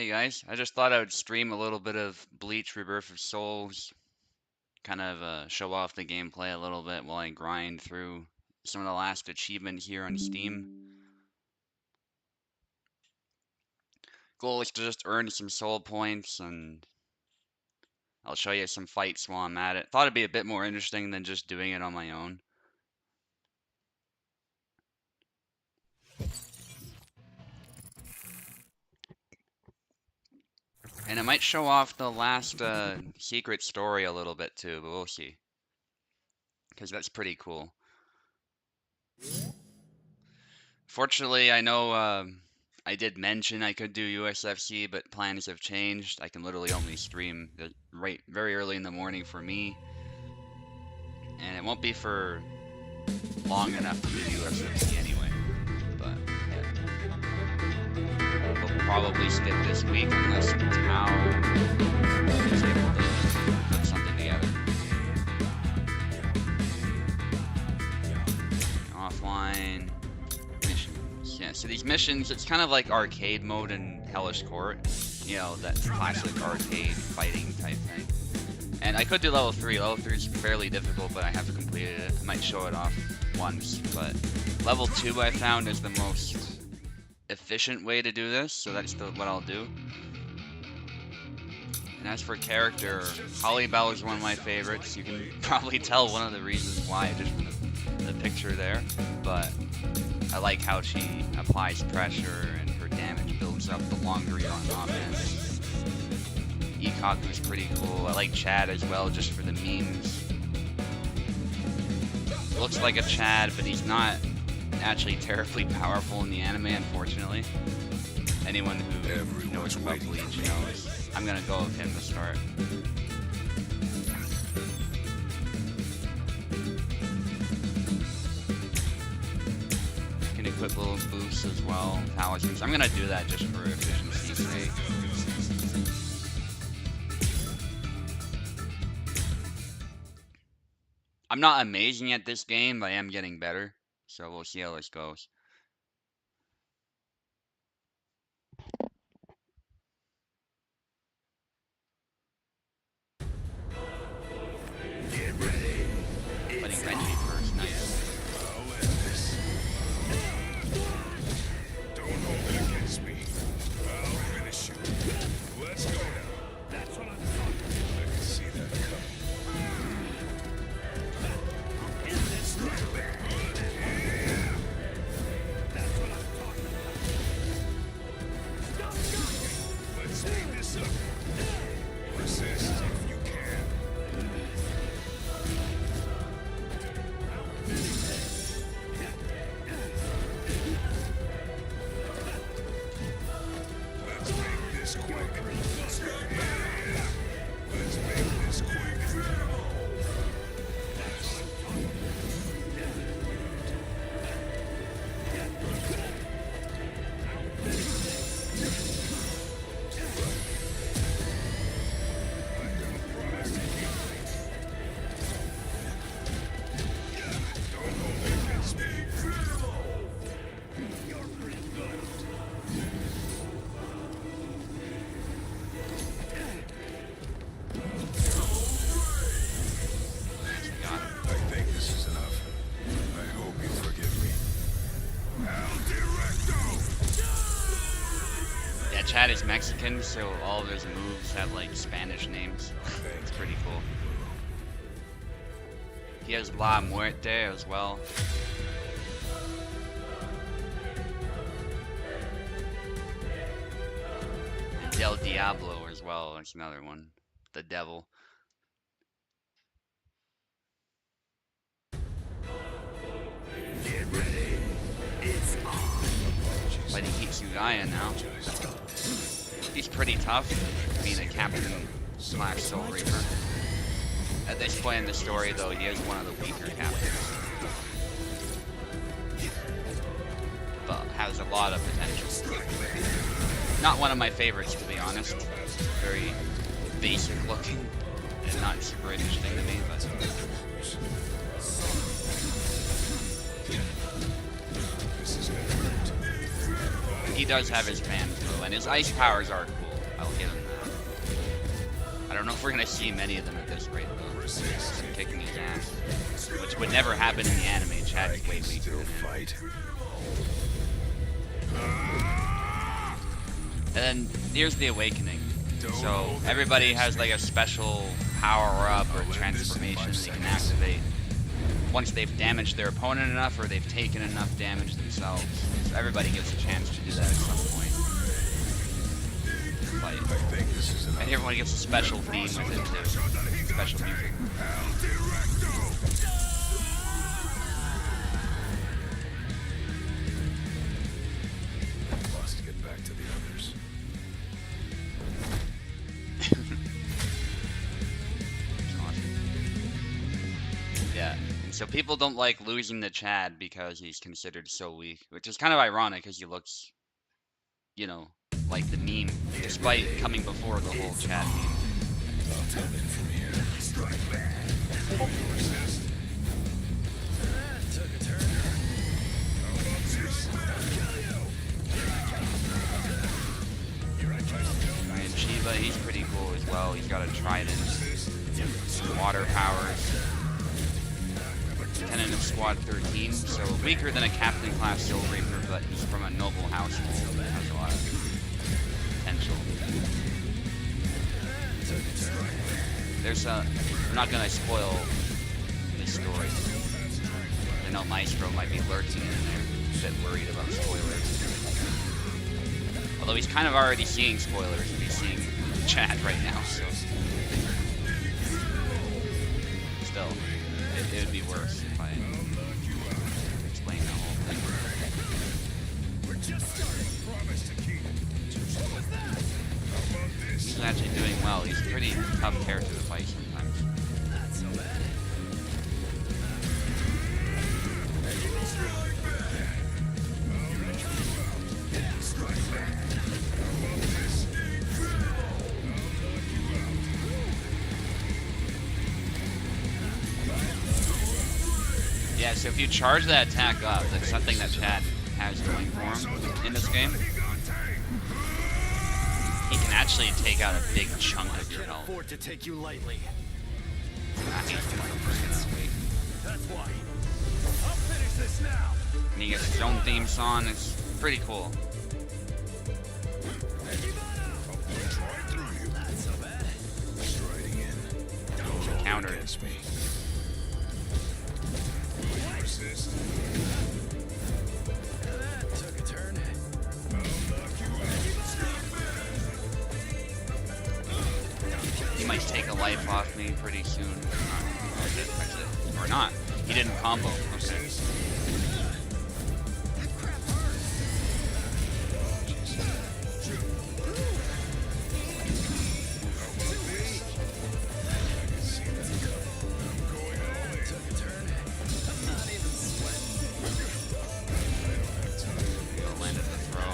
Hey guys, I just thought I would stream a little bit of Bleach Rebirth of Souls, kind of show off the gameplay a little bit while I grind through some of the last achievements here on Steam. Goal is to just earn some soul points, and I'll show you some fights while I'm at it. Thought it'd be a bit more interesting than just doing it on my own. And it might show off the last secret story a little bit too, but we'll see. Because that's pretty cool. Fortunately, I know I did mention I could do USFC, but plans have changed. I can literally only stream very early in the morning for me. And it won't be for long enough to do USFC anyway. But yeah. We'll probably skip this week unless Tao is able to put something together. Offline. Yeah, so these missions, it's kind of like arcade mode in Hellish Court. You know, that classic arcade fighting type thing. And I could do level 3. Level 3 is fairly difficult, but I haven't completed it. I might show it off once, but level 2 I found is the most efficient way to do this, so that's what I'll do. And as for character, Holly Bell is one of my favorites. You can probably tell one of the reasons why just from the picture there, but I like how she applies pressure and her damage builds up the longer you're on offense. Ikaku's pretty cool. I like Chad as well, just for the memes. Looks like a Chad, but he's not actually terribly powerful in the anime, unfortunately. Anyone who knows about Bleach knows. I'm gonna go with him to start. Equip little boosts as well, talismans. I'm gonna do that just for efficiency's sake. I'm not amazing at this game, but I am getting better, so we'll see how this goes. Get ready. Letting Renji first, nice. Let's go now. That's what I'm talking about. I can see that coming. Is this right? That's what I'm talking about. Stop. Let's speed this up. Resist if you can. Let's make this quick. Let's make this quick. Don't hold it against me. You're pretty good. I think this is enough. I hope you forgive me. El Directo! Yeah, Chad is Mexican, so all of his moves have like Spanish names. It's pretty cool. He has La Muerte as well. And Del Diablo as well, that's another one. The devil. Get ready. It's on. Fighting Hitsugaya now. He's pretty tough, being a captain / Soul Reaper. At this point in the story, though, he is one of the weaker captains. But has a lot of potential. Not one of my favorites, to be honest. Very basic looking and not super interesting to me, but he does have his fans though, and his ice powers are cool. I'll give him that. I don't know if we're gonna see many of them at this rate though. Just kicking his ass, which would never happen in the anime. Chad is way weaker than him. And then here's the awakening. So everybody has like a special power up or transformation they can activate once they've damaged their opponent enough or they've taken enough damage themselves. So everybody gets a chance to do that at some point. Like, and everyone gets a special theme with it too. Special music. Must get back to the others. Yeah. So people don't like losing to Chad because he's considered so weak, which is kind of ironic because he looks, you know, like the meme, despite coming before the whole Chad meme. And Shiva, he's pretty cool as well. He's got a trident, water powers. 10 in squad 13, so weaker than a captain class Soul Reaper, but he's from a noble household that has a lot of potential. There's a... I'm not gonna spoil this story. I know Maestro might be lurking in there, a bit worried about spoilers. Although he's kind of already seeing spoilers if he's seeing chat right now, so... Still, it would be worse if I explain the whole thing. He's actually doing well. He's a pretty tough character to fight sometimes. Yeah, so if you charge that attack up, that's something that Chad has going for him in this game. He can actually take out a big chunk of your health. To take you lightly. That's why. I'll finish this now. And he gets his own theme song. It's pretty cool. Countered. Took a turn. He might take a life off me pretty soon. That's it. Or not. He didn't combo. Okay. Landed the throw.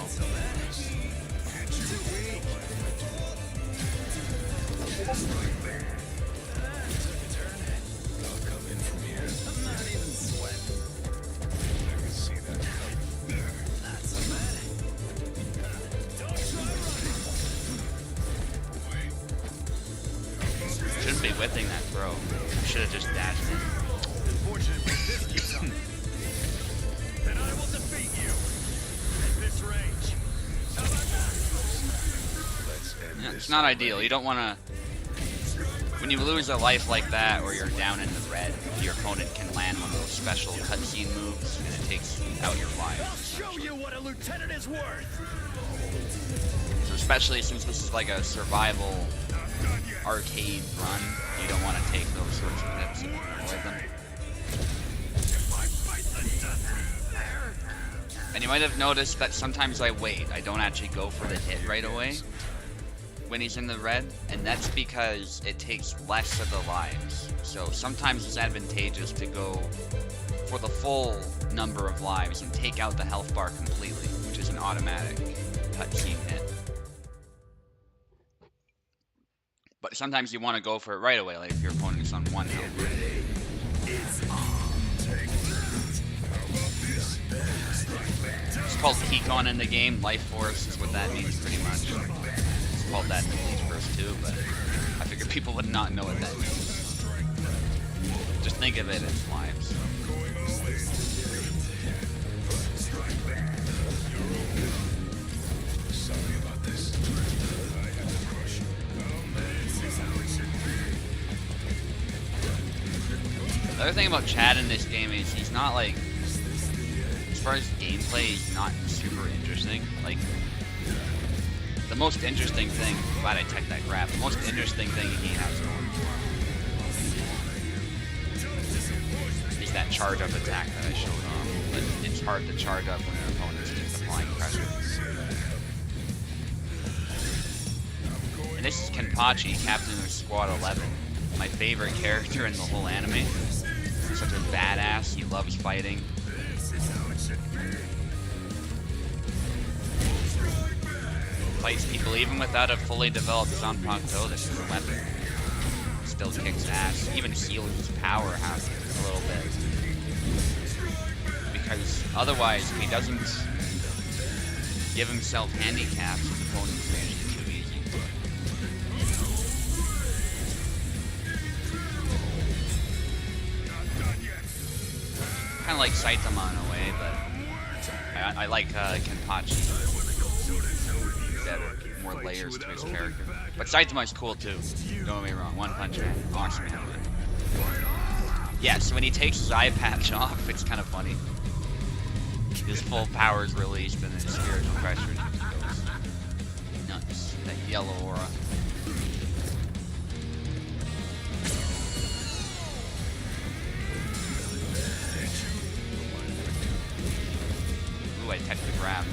Shouldn't be whipping that throw. Should have just dashed in. Unfortunately, this keeps up. Then I will defeat you at this range. Yeah, it's not ideal. You don't want to... When you lose a life like that, or you're down in the red, your opponent can land one of those special cutscene moves, and it takes out your life. I'll show you what a lieutenant is worth. So especially since this is like a survival arcade run, you don't want to take those sorts of hits and avoid them. And you might have noticed that sometimes I wait. I don't actually go for the hit right away when he's in the red, and that's because it takes less of the lives. So sometimes it's advantageous to go for the full number of lives and take out the health bar completely, which is an automatic cutscene hit. But sometimes you want to go for it right away, like if your opponent is on one health. It's called Kikon in the game. Life Force is what that means pretty much. called that in Bleach Burst too, but I figured people would not know what that means. Just think of it as lives. Sorry about this. I had to crush you. This is how it should be. The other thing about Chad in this game is he's not like, as far as gameplay, he's not super interesting. Like, the most interesting thing, glad I teched that grab, the most interesting thing he has going is that charge up attack that I showed off. But it's hard to charge up when an opponent's just applying pressure. And this is Kenpachi, captain of Squad 11. My favorite character in the whole anime. He's such a badass, he loves fighting. Fights people even without a fully developed Zanpakuto. This is a weapon. Still kicks ass. Even heals his power half a little bit. Because otherwise, if he doesn't give himself handicaps, his opponent's usually too easy. Kind of like Saitama in a way, but I like Kenpachi. More layers to his character. But Saitama is cool too. Don't get me wrong. One Punch Man, awesome anime. Yeah, so when he takes his eye patch off, it's kind of funny. His full power is released and then his spiritual pressure just goes nuts. That yellow aura. Ooh, I teched the grab.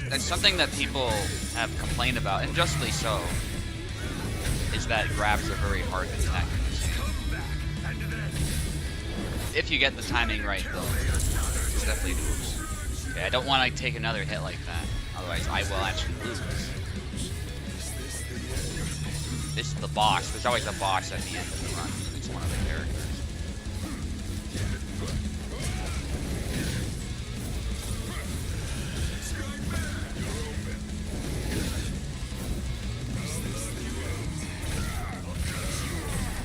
That's something that people have complained about, and justly so, is that grabs are very hard to tech. If you get the timing right, though, it's definitely doable. Okay, I don't want to take another hit like that, otherwise I will actually lose. This is the boss. There's always a boss at the end of the run. It's one of the characters.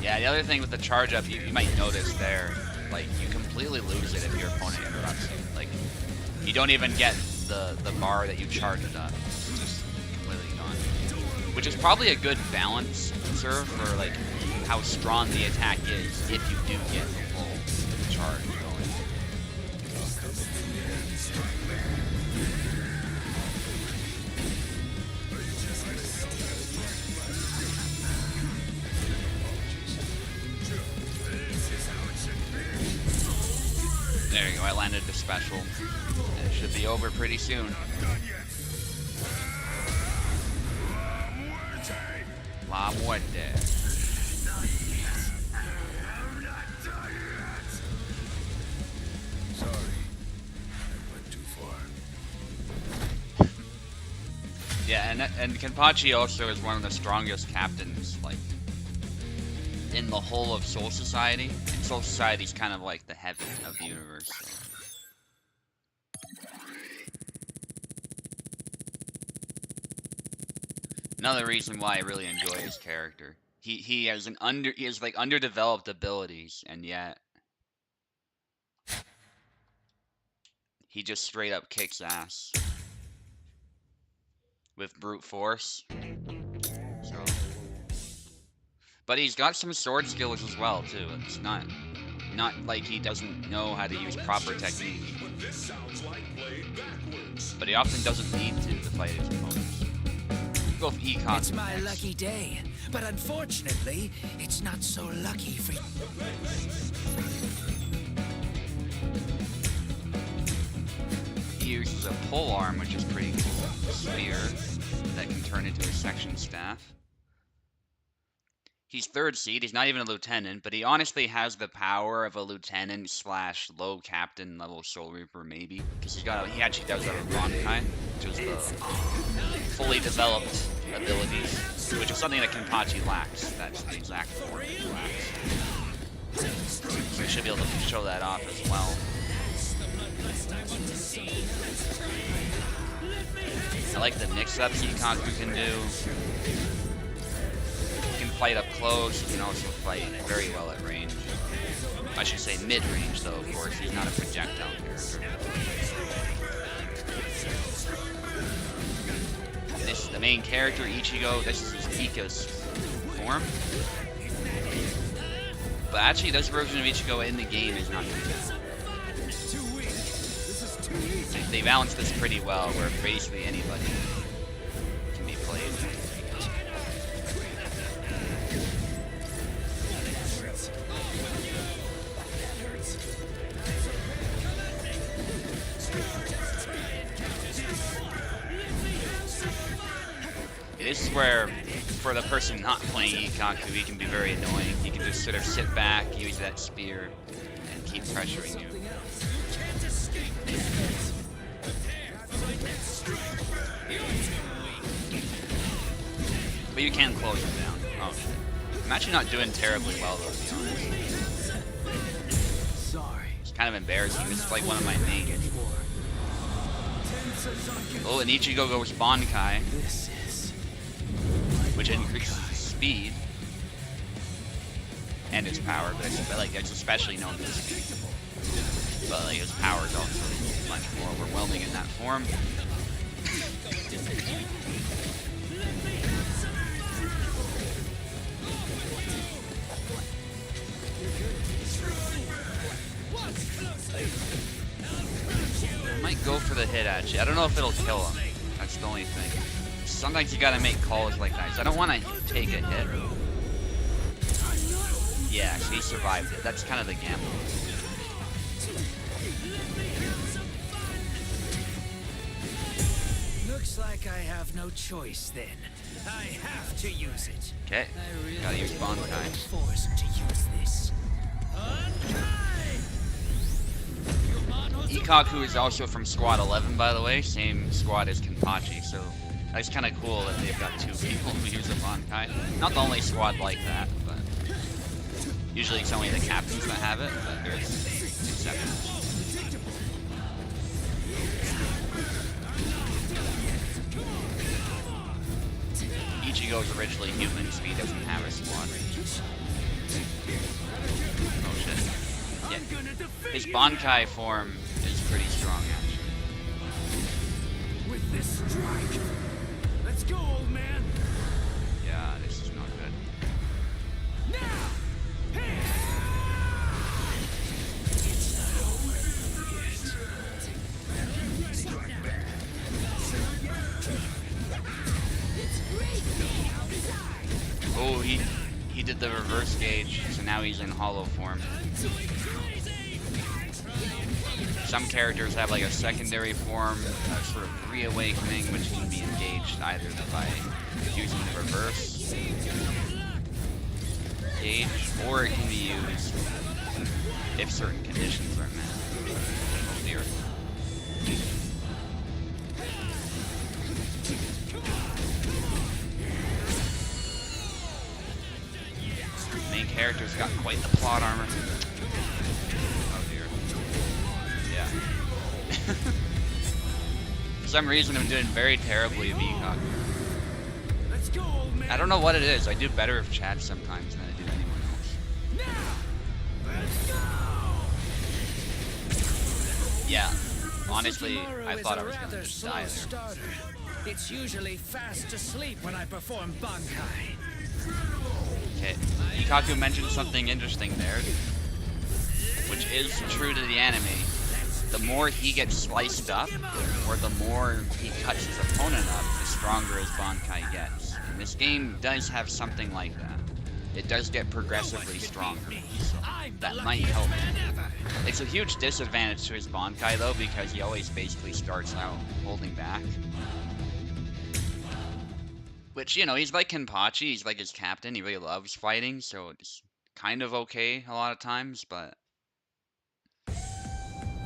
Yeah, the other thing with the charge up, you might notice there, like, you completely lose it if your opponent interrupts you. Like, you don't even get the bar that you charged up. It's just completely gone. Which is probably a good balance serve for, like, how strong the attack is if you do get the full charge going. There you go, I landed the special. And it should be over pretty soon. La muerte. Sorry. I went too far. Yeah, and Kenpachi also is one of the strongest captains, like, in the whole of Soul Society. And Soul Society's kind of like the heaven of the universe. So. Another reason why I really enjoy his character. He has like underdeveloped abilities, and yet he just straight up kicks ass with brute force. So. But he's got some sword skills as well too. It's not like he doesn't know how to use proper technique. But he often doesn't need to fight his opponents. Go with Econ. It's my lucky day, but unfortunately, it's not so lucky for you. He uses a pole arm, which is pretty cool. A spear that can turn into a section staff. He's 3rd seed, he's not even a lieutenant, but he honestly has the power of a lieutenant / low captain level Soul Reaper, maybe. Because he actually does have a Ronkai, which is the fully developed abilities, which is something that Kenpachi lacks. That's the exact form that he lacks. So he should be able to show that off as well. like the mix-ups Ikaku can do. He can fight up close, he can also fight very well at range. I should say mid-range though, of course, he's not a projectile character. This is the main character, Ichigo. This is his Pika's form. But actually, this version of Ichigo in the game is not too bad. They balanced this pretty well, where basically anybody can be played. This is where, for the person not playing Ikaku, he can be very annoying. He can just sort of sit back, use that spear, and keep pressuring you. But you can close him down. Oh shit. I'm actually not doing terribly well though, to be honest. It's kind of embarrassing. This is like one of my main games. Oh, and Ichigo goes Bankai, which increases his speed and his power, but it's especially known for his speed. But like his power is also much more overwhelming in that form. I might go for the hit actually. I don't know if it'll kill him. That's the only thing. Sometimes you gotta make calls like that. So I don't want to take a hit. Yeah, so he survived it. That's kind of the gamble. Looks like I have no choice then. I have to use it. Okay, I really gotta use Bankai. am forced to use this. Ikaku is also from Squad 11, by the way, same squad as Kenpachi, so that's kind of cool that they've got two people who use a Bankai. Not the only squad like that, but usually it's only the captains that have it, but there's exceptions. Ichigo's originally human, so he doesn't have a squad. Oh shit. Yeah. His Bankai form is pretty strong, actually. With this strike. Let's go, old man. Yeah, this is not good. Now. Oh, he did the reverse gauge, so now he's in hollow form. Some characters have like a secondary form, a sort of reawakening, which can be engaged either by using the reverse gauge, or it can be used if certain conditions are met. Oh dear. Main character's got quite the plot armor. Oh dear. Yeah. For some reason I'm doing very terribly with Ikaku. Let's go, old man. I don't know what it is. I do better with Chad sometimes than I do anyone else. Yeah. Honestly, I thought I was gonna just die there. It's usually fast asleep when I perform Bankai. Okay. Ikaku mentioned something interesting there, which is true to the anime. The more he gets sliced up, or the more he cuts his opponent up, the stronger his Bankai gets. And this game does have something like that. It does get progressively stronger, so that might help him. It's a huge disadvantage to his Bankai though, because he always basically starts out holding back. Which, you know, he's like Kenpachi, he's like his captain, he really loves fighting, so it's kind of okay a lot of times, but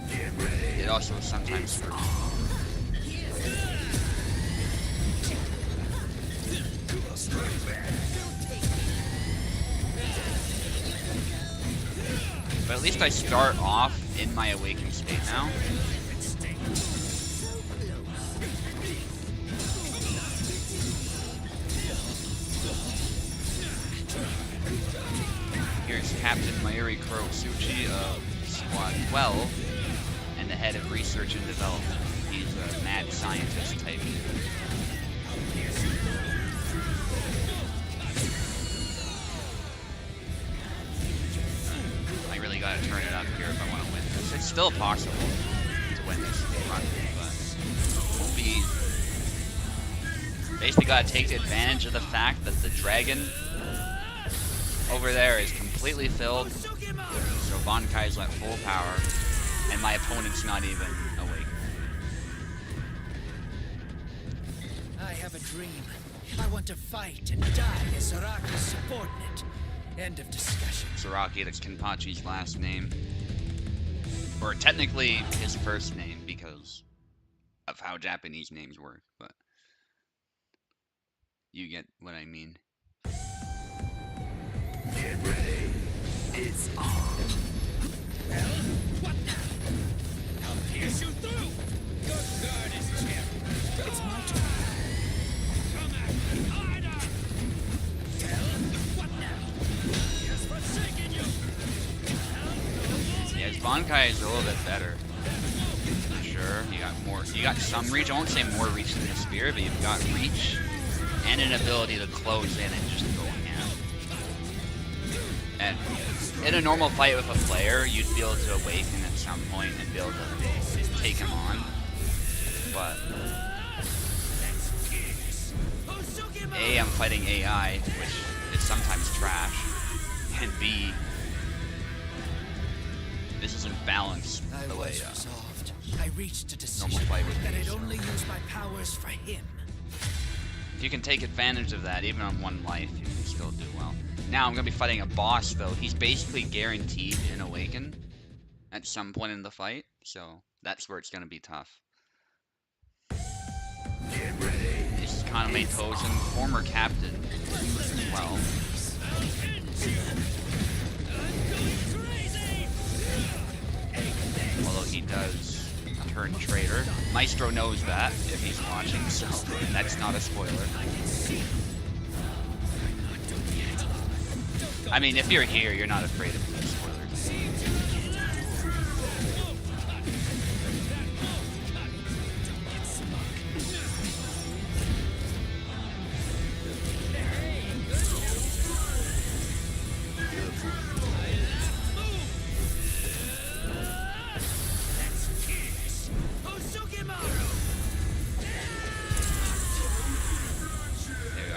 it also sometimes hurts. But at least I start off in my awakened state now. Captain Mayuri Kurosuchi of Squad 12 and the head of research and development. He's a mad scientist type. I really gotta turn it up here if I want to win this. It's still possible to win this run, but it won't be easy. Basically gotta take advantage of the fact that the dragon over there is completely filled, so Bankai's at full power, and my opponent's not even awake. I have a dream. I want to fight and die as Saraki's subordinate. End of discussion. Saraki, that's Kenpachi's last name. Or technically his first name because of how Japanese names work, but you get what I mean. Get ready. It's on. Well, what now? I'll pierce you through. Your guard is jammed. It's my turn. Come at me harder. Well, what now? Here's forsaking you. Yeah, Bankai is a little bit better. For sure. You got more. You got some reach. I won't say more reach than the spear, but you've got reach and an ability to close in and just go ham. And in a normal fight with a player, you'd be able to awaken at some point and be able to take him on. But A, I'm fighting AI, which is sometimes trash, and B, this isn't balanced the way resolved. I reached a decision normal fight would that be. I'd So only use my powers for him. if you can take advantage of that, even on one life, you can still do well. Now I'm going to be fighting a boss, though. He's basically guaranteed an awaken at some point in the fight, so that's where it's going to be tough. Get ready. This is Kaname Tozen, former captain as well. Although he does turn traitor. Maestro knows that if he's watching, so that's not a spoiler. I mean, if you're here, you're not afraid of the spoilers.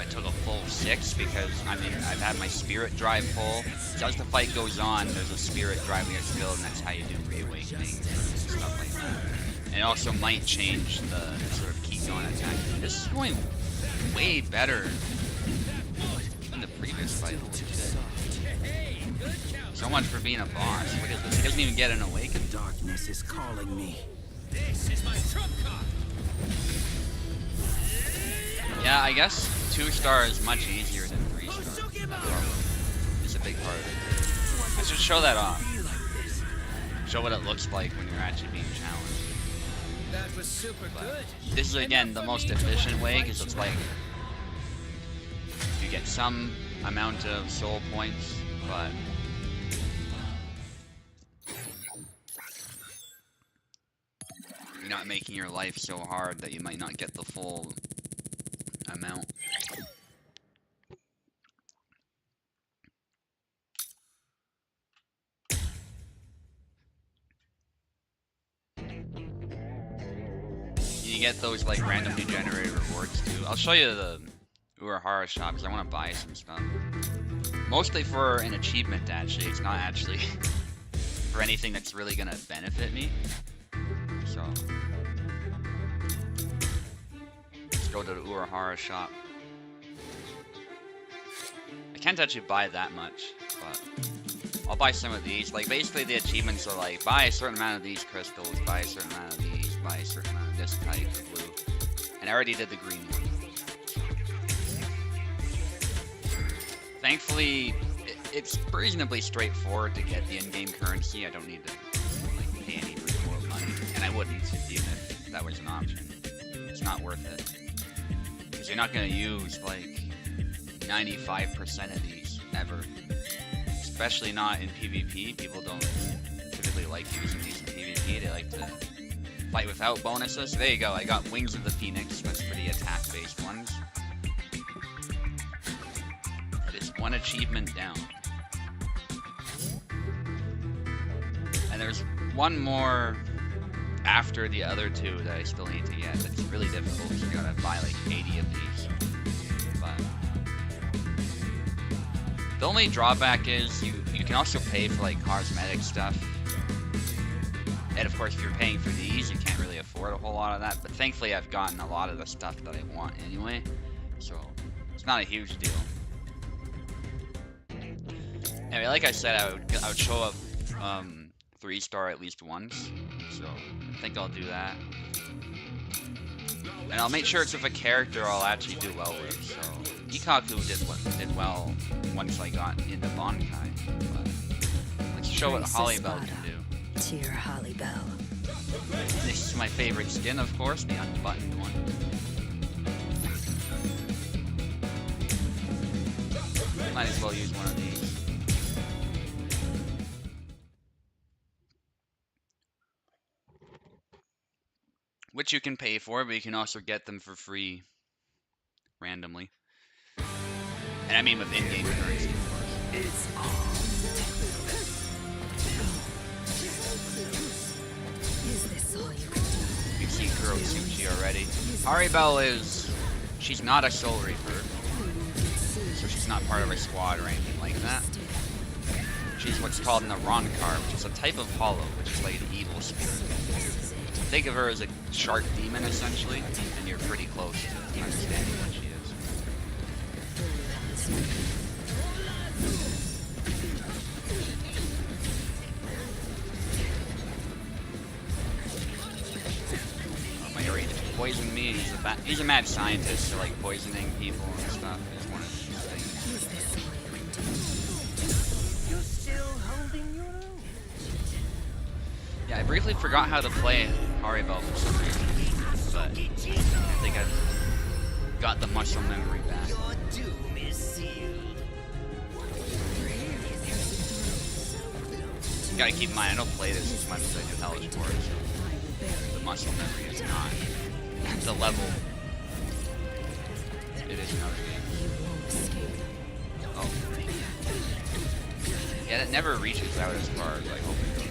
I took a full 6 because, I mean, I've had my spirit drive full. So as the fight goes on, there's a spirit drive gets filled, and that's how you do reawakening and stuff like that. And it also might change the sort of keep going attack. This is going way better than the previous fight. Holy shit. So much for being a boss. Look at this. He doesn't even get an awaken. Darkness is calling me. This is my trump card. Yeah, I guess 2-star is much easier than 3-star. It's a big part of it. I should show that off. Show what it looks like when you're actually being challenged. That was super good. This is again the most efficient way because it's like you get some amount of soul points, but you're not making your life so hard that you might not get the full amount. You get those like randomly generated rewards too. I'll show you the Urahara shop because I want to buy some stuff. Mostly for an achievement actually. It's not actually for anything that's really gonna benefit me. So let's go to the Urahara shop. I can't actually buy that much, but I'll buy some of these. Like basically the achievements are like buy a certain amount of these crystals, buy a certain amount of these, buy a certain amount of this type of blue. And I already did the green one. Thankfully, it's reasonably straightforward to get the in-game currency. I don't need to like pay any recoil money, and I wouldn't even if that was an option. It's not worth it because you're not gonna use like 95% of these ever. especially not in PvP. People don't typically like using these in PvP. They like to fight without bonuses. So there you go. I got Wings of the Phoenix. That's for the attack-based ones. That is one achievement down. And there's one more after the other two that I still need to get. It's really difficult because you gotta buy like 80 of these. But the only drawback is you can also pay for like cosmetic stuff. And of course, if you're paying for these, you can't really afford a whole lot of that. But thankfully, I've gotten a lot of the stuff that I want anyway, so it's not a huge deal. Anyway, like I said, I would show up 3-star at least once, so I think I'll do that. And I'll make sure it's with a character I'll actually do well with. So Ikaku did well once I got into Bankai, but let's show what Hollybell can do. Dear Hollybell. This is my favorite skin, of course, the unbuttoned one. Might as well use one of these. Which you can pay for, but you can also get them for free randomly. And I mean with in-game currency, of course. It's on. Is this all you can do? You've seen Kurotsuchi already. Haribel she's not a Soul Reaper, so she's not part of a squad or anything like that. She's what's called an Arankar, which is a type of hollow, which is like an evil spirit. Think of her as a shark demon, essentially, and you're pretty close to understanding what she is. Oh, my Yuri just poisoned me. He's a mad scientist, so like poisoning people and stuff is one of his things. You're still holding your own. Yeah, I briefly forgot how to play Haribel for some reason, but I think I've got the muscle memory back. Your doom is sealed. You gotta keep in mind, I don't play this as much as I do Hellish Wars, so the muscle memory is not at the level it is in other games. Oh. Yeah, that never reaches out as far as I hope it goes.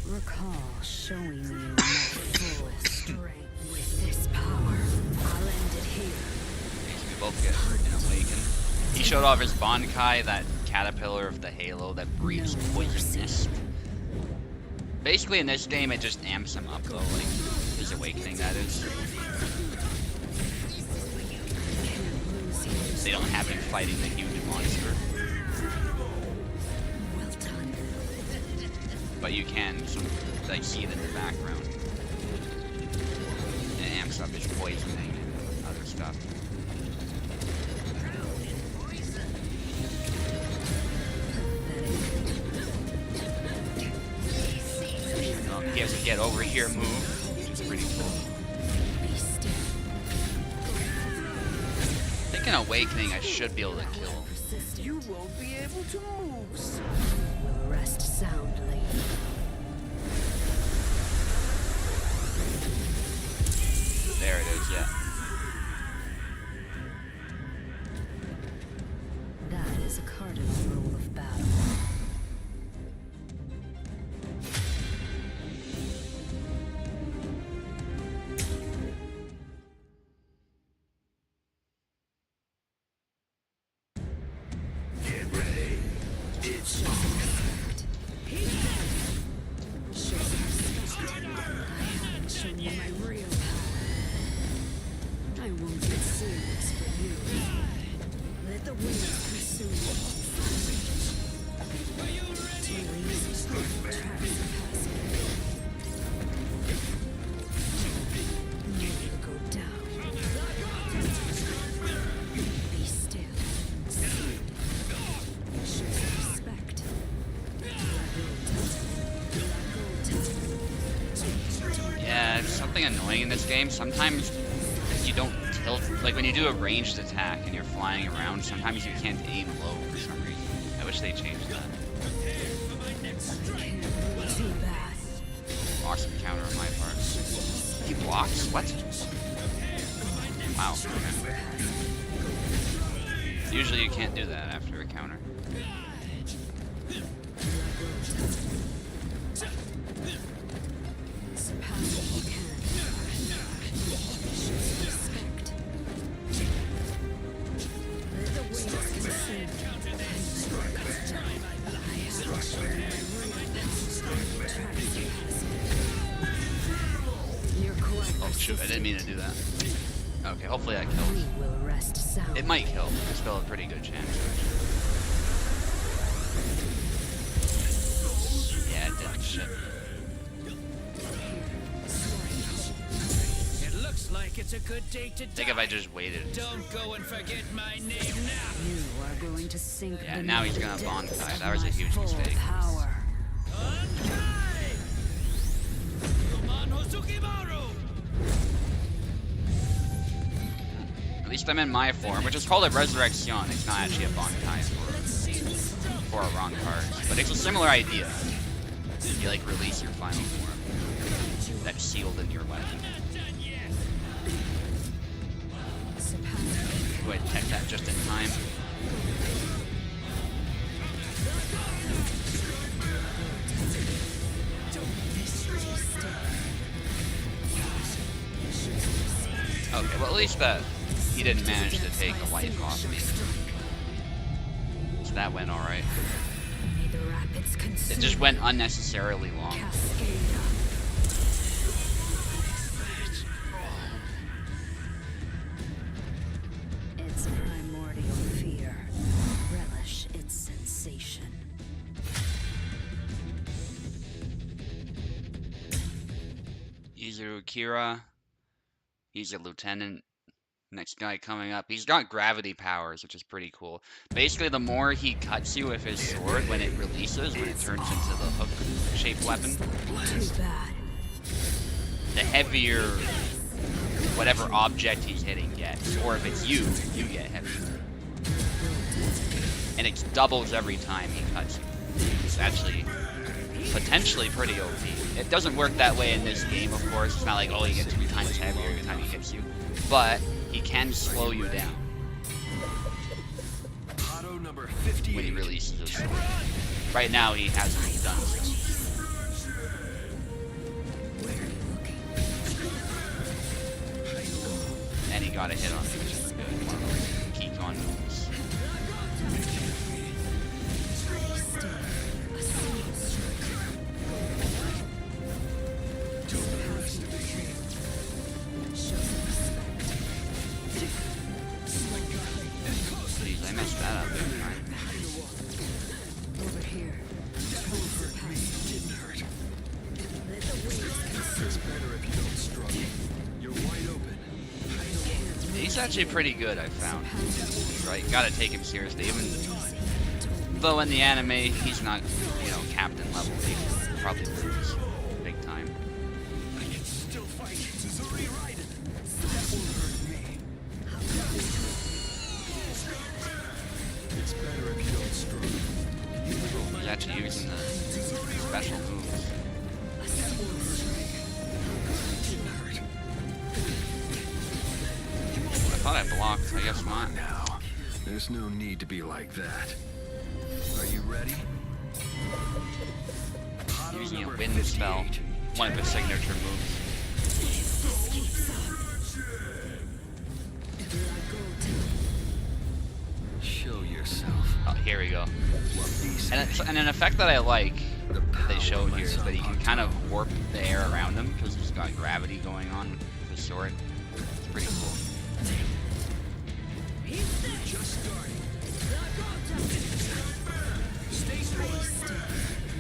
Recall showing you my full strength. With this power, I'll end it here. We both get an awaken. He showed off his Bankai, that caterpillar of the halo that breathes poison mist. Basically, in this game, it just amps him up, though, like his awakening, that is. They don't have him fighting the human monster. But you can like see it in the background. It amps up his poisoning and other stuff. He has a get over here move, which is pretty cool. I think in Awakening I should be able to kill him. You won't be able to move soon. We'll rest soundly. There it is, yeah. That is a cardinal rule of battle. Get ready. It's on. Show you my real power. I won't get serious for you. Let the winds pursue you. Too easy. Traps are passing. something annoying in this game. Sometimes you don't tilt, like when you do a ranged attack and you're flying around, sometimes you can't aim low for some reason. I wish they changed that. Too bad. Awesome counter on my part. He blocks? What? Wow, okay. Usually you can't do that after a counter. Oh shoot, I didn't mean to do that. Okay, hopefully that kills. It might kill. There's still a pretty good chance. Yeah, it did. Shit. It looks like it's a good day to I think if I just waited. Don't go and forget my name now. You are going to sink. Yeah, now he's gonna bonfire. That was a huge mistake. Power. At least I'm in my form, which is called a Resurrection. It's not actually a Bankai for a wrong card. But it's a similar idea. You like release your final form that's sealed in your weapon. Go ahead and tech that just in time. Okay, well at least that he didn't manage to take a life off me. So that went alright. It just went unnecessarily long. It's primordial fear. Relish its sensation. Izuru Kira. He's a lieutenant. Next guy coming up. He's got gravity powers, which is pretty cool. Basically, the more he cuts you with his sword when it releases, when it turns into the hook-shaped weapon, Too bad. the heavier whatever object he's hitting gets. Or if it's you, you get heavier. And it doubles every time he cuts you. It's actually potentially pretty OP. It doesn't work that way in this game, of course. It's not like, oh, he gets 3 times heavier every time he hits you. But he can slow you down Auto number 58. when he releases his sword. Right now, he hasn't done so. And he got a hit on me, which is good. One of those keep on moves. Jeez, I messed that up every time. Over here. Didn't hurt. Let the waves It's better if you don't struggle. You're wide open. He's actually pretty good, I've found. Right, gotta take him seriously. Even though in the anime, he's not, you know, captain level. He probably lose big time. I can still fight. Tsuzuri Raiden. That won't hurt me. It's better if you don't struggle. He's actually using the special moves. Didn't hurt. I thought I blocked, I guess not. Now, there's no need to be like that. Are you ready? Auto Using a number wind 58. spell. One of his signature moves. Show yourself. Oh, here we go. What these And an effect that I like the that they power show of here is myself that he can on kind top. of warp the air around him because he's got gravity going on with his sword. It's pretty cool. Just starting. Stay still.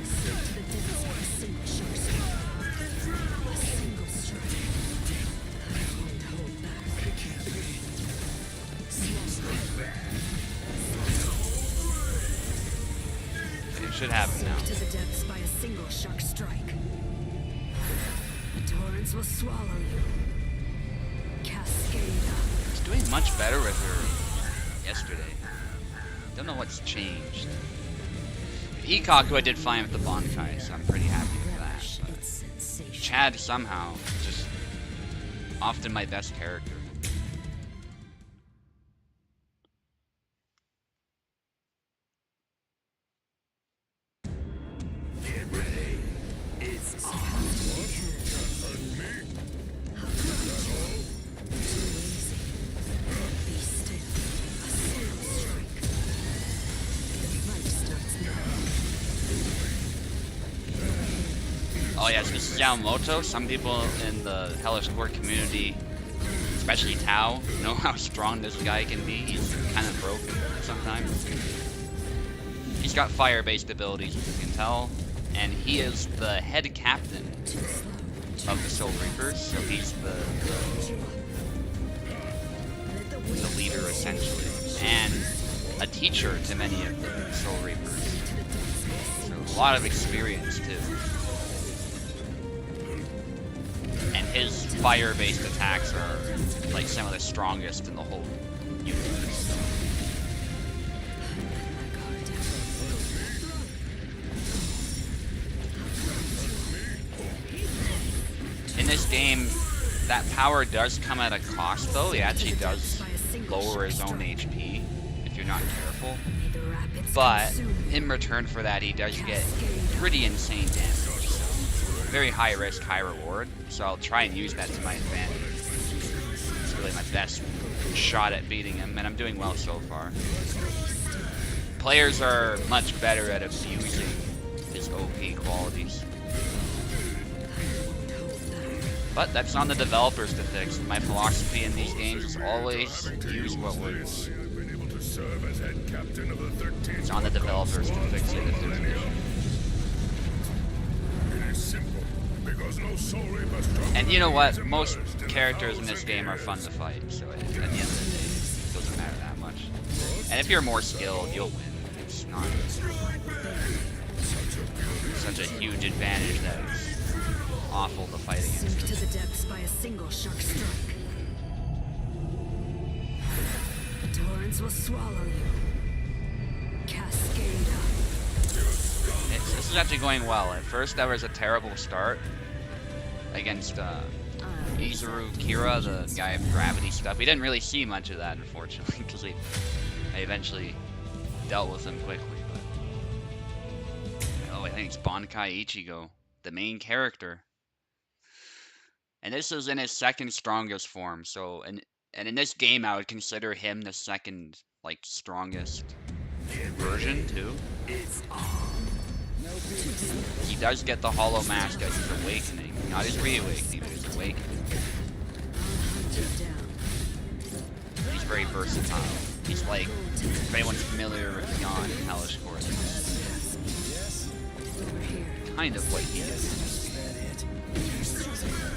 Stick to the depths with a single sharp strike. A single strike. I won't hold back. It can't be. It should happen now. To the depths by a single shark strike. Torrents will swallow you. Cascada. She's doing much better with her yesterday. Don't know what's changed. Ikaku I did fine with the Bankai, so I'm pretty happy with that. But It's sensational. Chad somehow just often my best character. Get ready. It's on. Be still. A single strike. The fight starts now. Oh yes, this is Yamamoto. Some people in the Hellish Court community, especially Tao, know how strong this guy can be. He's kind of broken sometimes. He's got fire-based abilities, as you can tell, and he is the head captain of the Soul Reapers, so he's the leader essentially, and a teacher to many of the Soul Reapers. So a lot of experience too. And his fire-based attacks are like some of the strongest in the whole universe. In this game, that power does come at a cost though. He actually does lower his own HP if you're not careful. But in return for that, he does get pretty insane damage. So very high risk, high reward. So I'll try and use that to my advantage. It's really my best shot at beating him, and I'm doing well so far. Players are much better at abusing his OP qualities. But that's on the developers to fix. My philosophy in these games is always use what works. I've been able to serve as head captain of the 13th. It's on the developers to fix it if there's an issue. It is simple, because no Soul Reaper stronger And you know than what? his Most emerged in characters in the this game are fun to fight, so at the end of the day, it doesn't matter that much. And if you're more skilled, you'll win. It's not such a huge advantage that it's awful to fight Sink against. to the depths by a single shark strike. Torrents will swallow you. Cascada. This is actually going well. At first, that was a terrible start against Izuru Kira, the guy of gravity stuff. We didn't really see much of that, unfortunately, because I eventually dealt with him quickly. But oh, I think it's Bankai Ichigo, the main character. And this is in his second strongest form, so and in this game I would consider him the second like strongest version too. He does get the hollow mask as his awakening. Not his reawakening, but his awakening. He's very versatile. He's like, if anyone's familiar with Yon in Hellish Court, kind of what he is.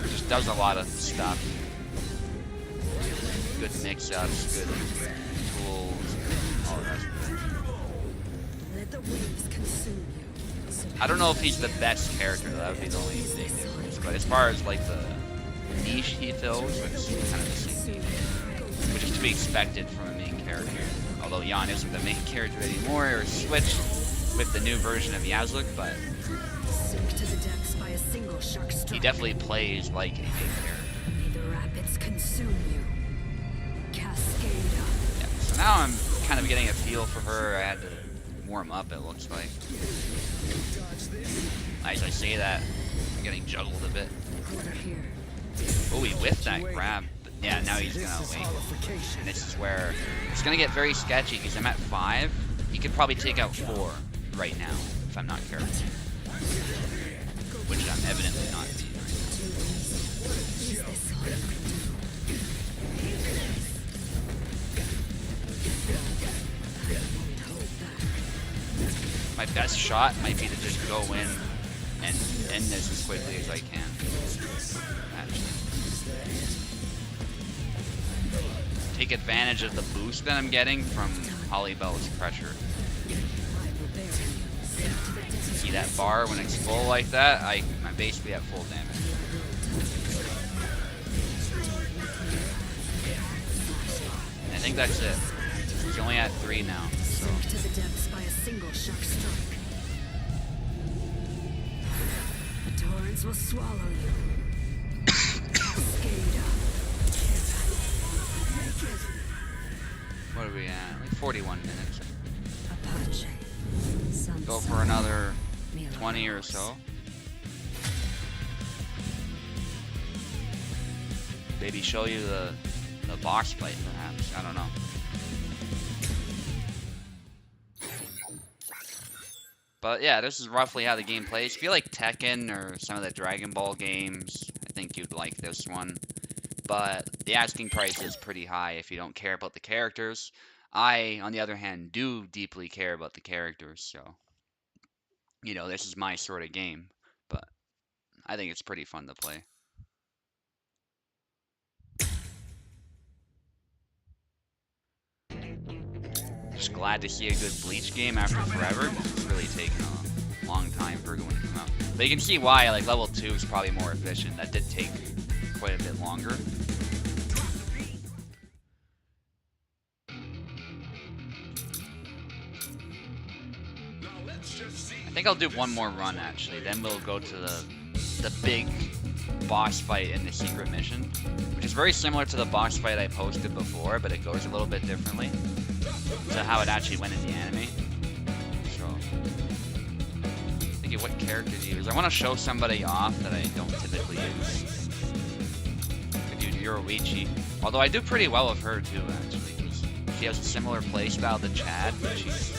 Just does a lot of stuff. Good mix-ups, good tools, all the rest of it. Let the waves consume you. I don't know if he's the best character, that would be the only big difference. But as far as like the niche he fills, it's kind of the same thing. Which is to be expected from a main character. Although Yon isn't the main character anymore, or switched with the new version of Yazlik, but Sink to the depths by a single shark strike. he definitely plays like a main character. May the rapids consume you. Cascada. Yeah, so now I'm kind of getting a feel for her. I had to warm up, it looks like. As I say that, I'm getting juggled a bit. Over here. Oh, he whiffed that grab. But yeah, now he's gonna awaken. And this is where it's gonna get very sketchy because I'm at 5. He could probably take out 4 right now if I'm not careful. Which I'm evidently not being. Is this all you can do? I won't hold back. My best shot might be to just go in and end this as quickly as I can. Actually. Take advantage of the boost that I'm getting from Hollybella's pressure. See that bar when it's full like that? I'm basically at full damage. I think that's it. He's only at 3 now. So. Sink to the depths by a single sharp strike. The torrents will swallow you. Cascade up. What are we at? Like 41 minutes. Apache. Go for another 20 or so. Maybe show you the boss fight, perhaps. I don't know. But yeah, this is roughly how the game plays. If you like Tekken or some of the Dragon Ball games, I think you'd like this one. But the asking price is pretty high if you don't care about the characters. I, on the other hand, do deeply care about the characters, so, you know, this is my sort of game. But I think it's pretty fun to play. Just glad to see a good Bleach game after forever. It's really taken a long time for one to come out. But you can see why, like, level 2 is probably more efficient. That did take quite a bit longer. I think I'll do one more run, actually. Then we'll go to the big boss fight in the secret mission, which is very similar to the boss fight I posted before, but it goes a little bit differently to how it actually went in the anime. So, thinking what character to use. I want to show somebody off that I don't typically use. Could do Yoruichi, although I do pretty well with her too, actually, 'cause she has a similar playstyle to Chad, but she's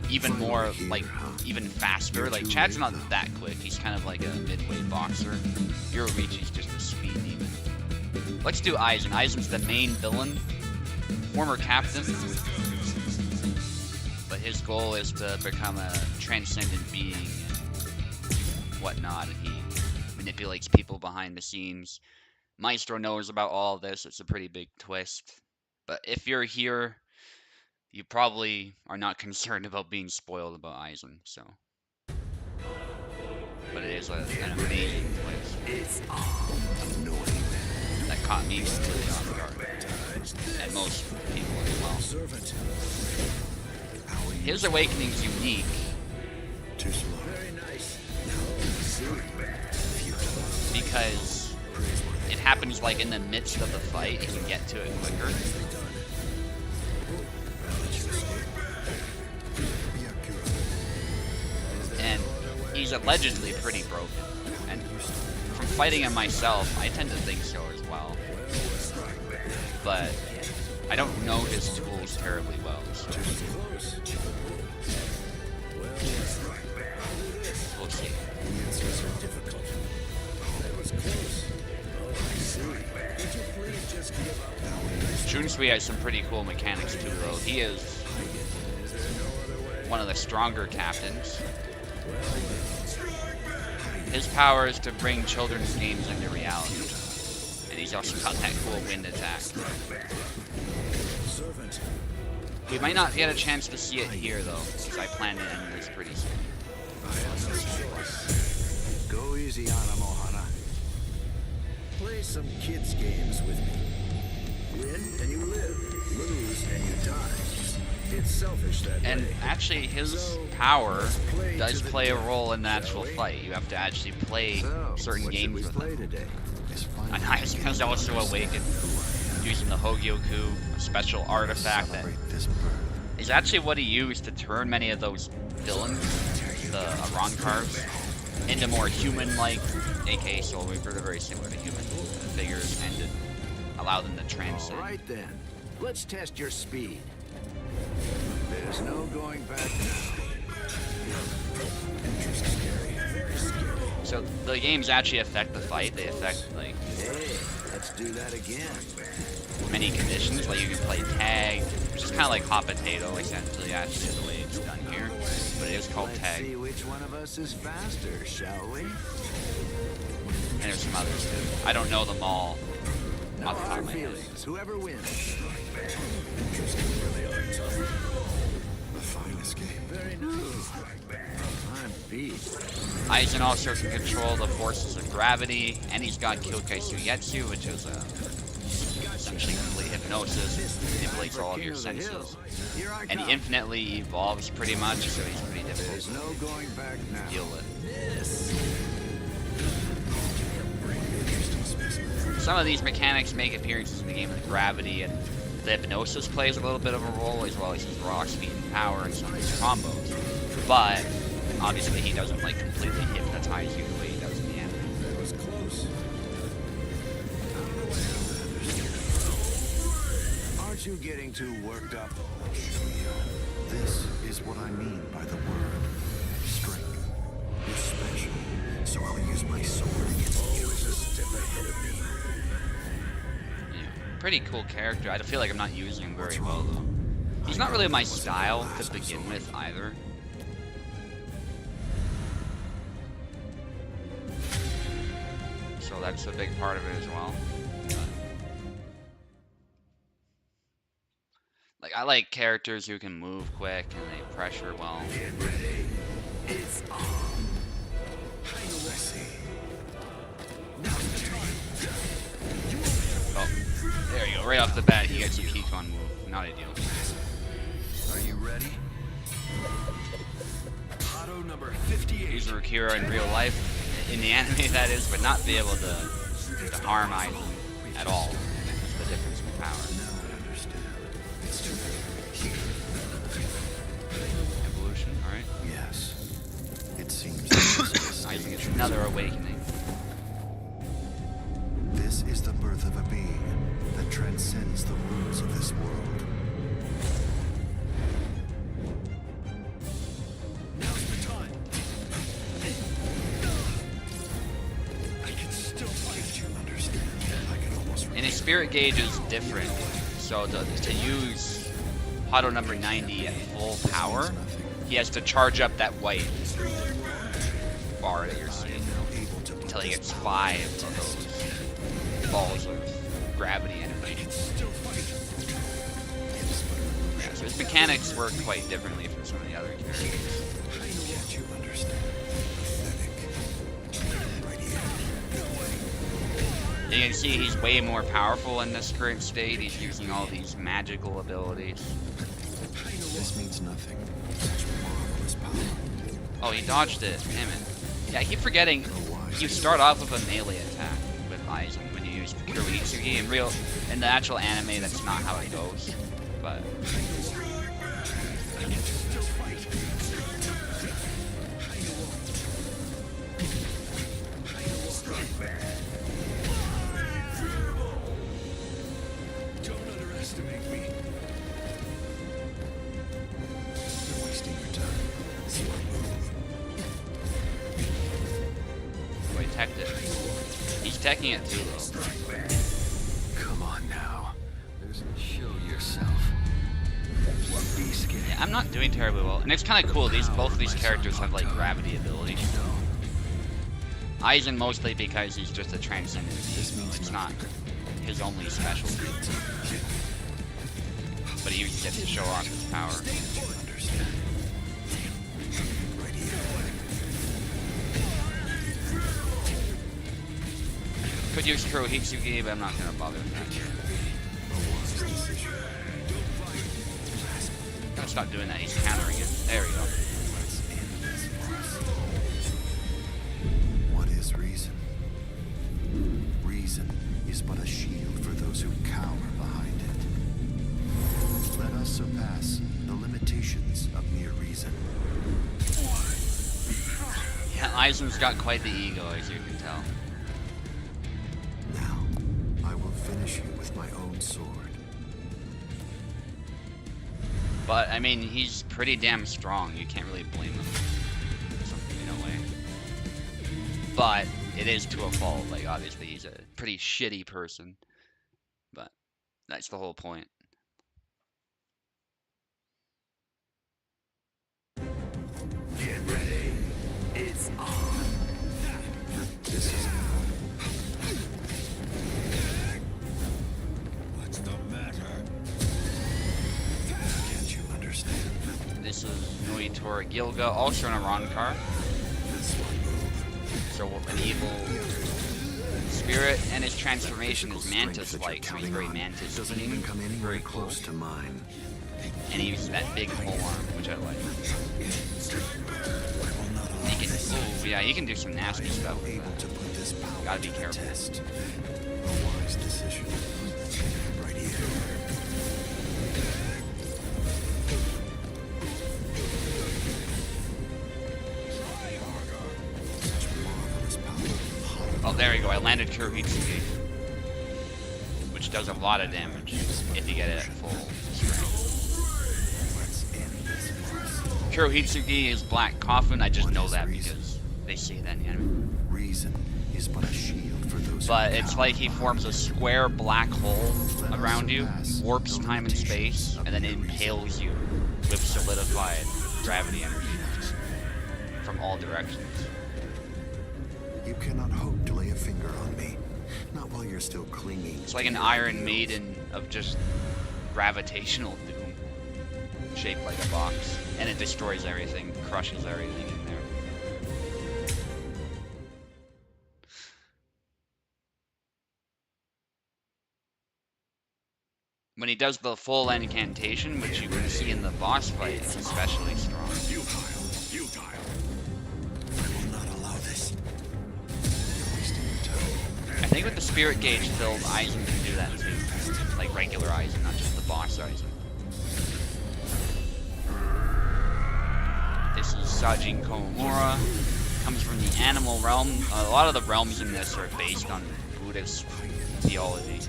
even more, like, even faster. Like, Chad's not that quick. He's kind of like a midweight boxer. Yoruichi's just a speed demon. Let's do Aizen. Aizen's the main villain. Former captain. But his goal is to become a transcendent being and whatnot. And he manipulates people behind the scenes. Maestro knows about all of this. It's a pretty big twist. But if you're here, you probably are not concerned about being spoiled about Aizen, so. But it is an amazing twist. That caught me completely off guard. And most people as well. His awakening's unique. Because it happens like in the midst of the fight, you can get to it quicker. And he's allegedly pretty broken. And from fighting him myself, I tend to think so as well. But I don't know his tools terribly well. So. We'll see. Shunsui has some pretty cool mechanics too, though. He is one of the stronger captains. His power is to bring children's games into reality. And he's also got that cool wind attack. We might not get a chance to see it here, though, because I plan to end this pretty soon. Go easy on him, Ohana. Play some kids' games with me. Win and you live. Lose and you die. It's selfish that way. And actually, his power does play a role in the actual fight. You have to actually play certain games with him. And Aizen's also awakened using the Hogyoku, a special artifact that is actually what he used to turn many of those villains, the Arankars, into more human-like, aka Soul Reaper. They're very similar to human figures, and to allow them to transcend. All right then, let's test your speed. There's no going back now. So the games actually affect the fight. They affect, like, Hey, let's do that again. many conditions. Like, you can play tag, which is kind of like hot potato, essentially, actually, the way it's done here. But it is called Let's tag. see which one of us is faster, shall we? And there's some others too. I don't know them all No off the top hard of my head. feelings. Whoever wins. The finest game. Very nice. I'm beat. Aizen also can control the forces of gravity, and he's got Kyokei Suigetsu, which is essentially complete hip hypnosis, manipulates all of your senses. And he infinitely evolves pretty much, so he's pretty difficult There's no going back to now. deal with. Some of these mechanics make appearances in the game, like gravity, and the hypnosis plays a little bit of a role, as well as his raw speed and power and some of his combos. But obviously he doesn't like completely hypnotize you the way he does in the anime. That was close. Aren't you getting too worked up? I'll show you. This is what I mean by the word strength. You're special, so I'll use my sword against you. Always a step ahead of me. Yeah, pretty cool character. I feel like I'm not using him very well though. He's not really my style to begin with either. So that's a big part of it as well. Like, I like characters who can move quick and they pressure well. Get ready. It's on. I see. Now's the time. Oh, there you go. Right off the bat, he gets a Keycon move. Not ideal. Are you ready? Auto number 58. Use Rukira in real life, in the anime that is, but not be able to harm Aizen at all. That's the difference in power. Now I understand. It's too late. Evolution, alright. Yes. It seems Aizen gets another awakening. this is the birth of a being that transcends the rules of this world. Now's the time. I can still fight. You understand? I can almost And his spirit gauge is different, so to use Hado number 90 at full power, he has to charge up that white bar that you're seeing until he gets 5 of those balls of gravity energy. Yeah, so his mechanics work quite differently from some of the other characters. Can't you understand? Pathetic. Right here. You can see he's way more powerful in this current state. He's using all these magical abilities. This means nothing. Such marvelous power. Oh, he dodged it. Damn it. Yeah, I keep forgetting. You start off with a melee attack with Aizen when you use Kurohitsugi. In the actual anime, that's not how it goes. But Don't underestimate me. You're wasting your time. Slow move. oh, he teched it. He's teching it too, though. Come on now. Show yourself. Be scared. Yeah, I'm not doing terribly well, and it's kind of cool. Both of these characters have like gravity abilities. Aizen mostly because he's just a transcendent being. It's not his only specialty, but he uses it to show off his power. Understand? Right here. Could use Kurohitsugi, but I'm not gonna bother with that. Gotta stop doing that. He's countering it. There we go. What is reason? Reason is but a shield for those who cower behind it. Let us surpass the limitations of mere reason. Yeah, Aizen's got quite the ego, as you can tell. Now, I will finish you with my own sword. But I mean, he's pretty damn strong. You can't really blame him in a way. But it is to a fault. Like, obviously, he's a pretty shitty person. But that's the whole point. Get ready. It's on. This is What's the matter? Can't you understand? This is Noitora Gilga, also in a Ronkar. This one move. So an evil spirit, and his That transformation physical is strength that mantis-like, you're so he's counting very on mantis. doesn't even come anywhere close to mine. And he uses that big pole arm, which I like. He can, oh yeah, he can do some nasty stuff with Able that. to put this power Gotta be to the careful. test. A wise decision. Right here. Such marvelous power. Oh, there you go. I landed Kurohitsuki, which does a lot of damage if you get it at full strength. Let's end this farce. Kurohitsuki is Black Coffin. I just know that because they say that in the anime. Reason is but a shield for those But who it's cower like he behind forms a square black hole around you, surpass warps the time and space, limitations of and then your reason. impales you with solidified gravity energy from all directions. You cannot hope to lay a finger on me. Not while you're still clinging. It's like an Iron Maiden of just gravitational doom, shaped like a box, and it destroys everything, crushes everything in there. When he does the full incantation, which you can see in the boss fight, it's especially strong. Futile. I will not allow this. You're wasting your time. I think with the spirit gauge filled, Aizen can do that too. Like regular Aizen, not just the boss Aizen. This is Sajin Komamura. Comes from the animal realm. A lot of the realms in this are based on Buddhist theology.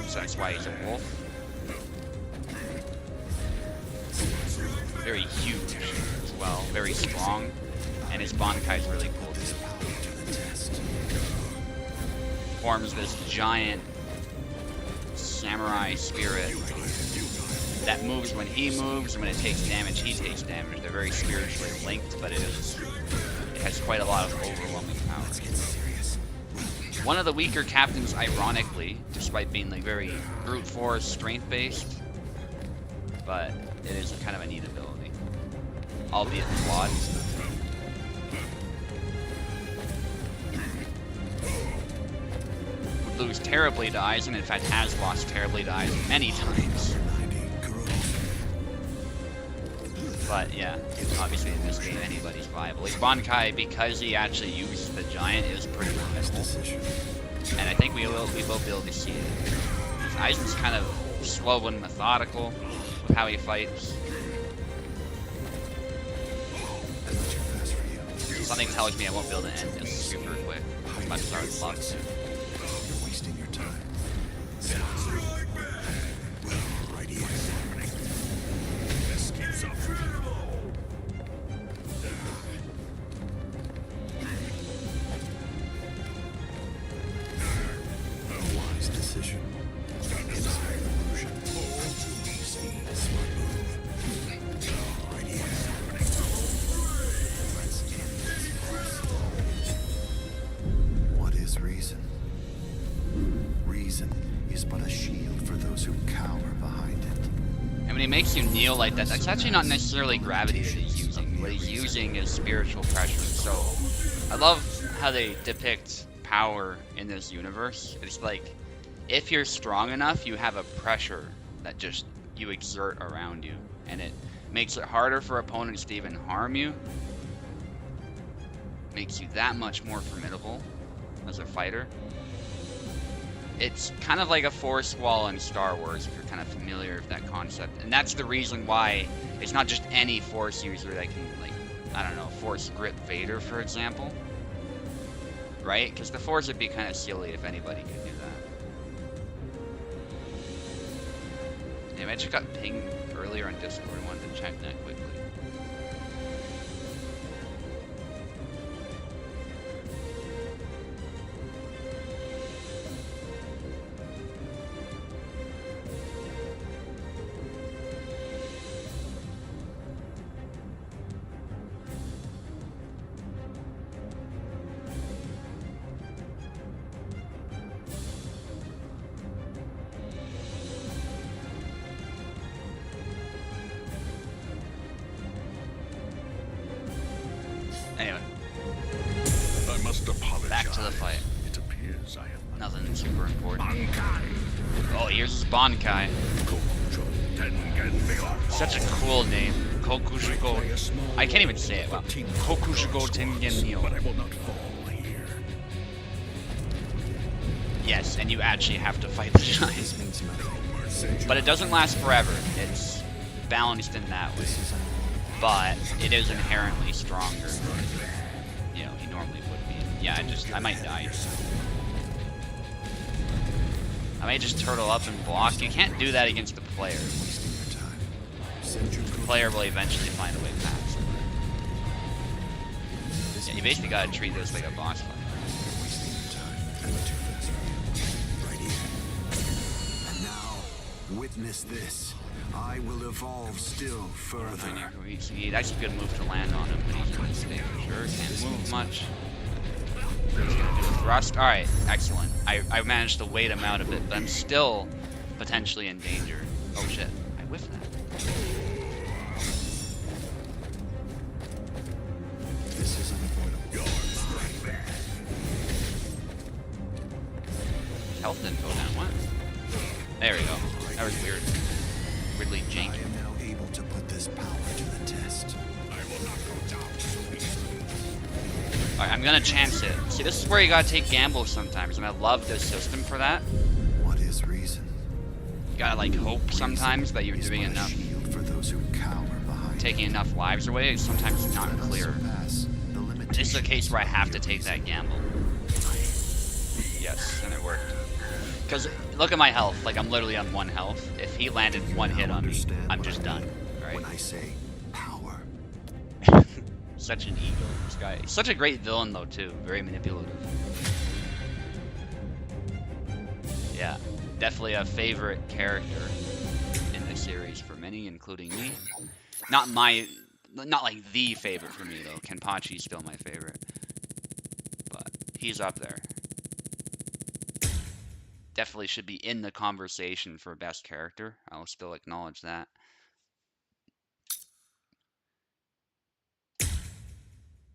So that's why he's a wolf. Very huge as well, very strong. And his Bankai is really cool too. Forms this giant samurai spirit that moves when he moves, and when it takes damage, he takes damage. They're very spiritually linked, but it has quite a lot of overwhelming power. One of the weaker captains, ironically, despite being like very brute force, strength based, but it is kind of a neat ability, albeit flawed. Would lose terribly to Aizen, in fact has lost terribly to Aizen many times. But yeah, obviously in this game anybody's viable. His Bankai, because he actually used the giant, is pretty formidable. And I think we will be able to see it. Aizen's kind of slow and methodical with how he fights. Something tells me I won't be able to end this super quick, as much as I would love to. You're wasting your time. Right here. This keeps up. A wise decision. Inside illusion. Too easy. Smart move. Right here. Let's end this farce. What is reason? Reason is but a shield for those who cower behind it. And when he makes you kneel like that, that's actually not necessarily gravity that he's using. What he's using is spiritual pressure. So I love how they depict power in this universe. It's like, if you're strong enough, you have a pressure that just you exert around you, and it makes it harder for opponents to even harm you. Makes you that much more formidable as a fighter. It's kind of like a force wall in Star Wars, if you're kind of familiar with that concept. And that's the reason why it's not just any force user that can, like, I don't know, force grip Vader, for example. Right? Because the force would be kind of silly if anybody could do that. Damn, I just got pinged earlier on Discord. I wanted to check that quickly. Anyway, I must apologize. back to the fight. It Nothing super important. Oh, here's his Bankai. Such a cool name. Kokushigo. I can't even say it. Wow. Kokushigo Tengen Neo. Yes, and you actually have to fight the giant. But it doesn't last forever. It's balanced in that way. But it is inherently stronger than, you know, he normally would be. Yeah, I might die. I may just turtle up and block. You can't do that against the player. The player will eventually find a way past. Yeah, you basically gotta treat this like a boss fight. And now, witness this. I will evolve still further. That's a good move to land on him, but he's gonna stay for sure. Can't move much. He's gonna do a thrust. Alright, excellent. I managed to wait him out a bit, but I'm still potentially in danger. Oh shit, I whiffed that. This is unavoidable. Health didn't go down. What? There we go. That was weird. Weirdly I janky. am now able to put this power to the test. Alright, I'm gonna chance it. See, this is where you gotta take gambles sometimes, and I love this system for that. What is reason? You gotta like hope sometimes that you're Is doing but a enough, shield for those who cower behind. taking enough lives away. It's sometimes not Let us clear. surpass the This is a case where I have to limitations take that of gamble. Yes, and it worked. Because look at my health. Like, I'm literally on 1 health. If he landed one hit on me, I'm just done. Right? When I say power, Such an ego, this guy. He's such a great villain, though, too. Very manipulative. Yeah, definitely a favorite character in the series for many, including me. Not like the favorite for me, though. Kenpachi's still my favorite. But he's up there. Definitely should be in the conversation for best character. I'll still acknowledge that.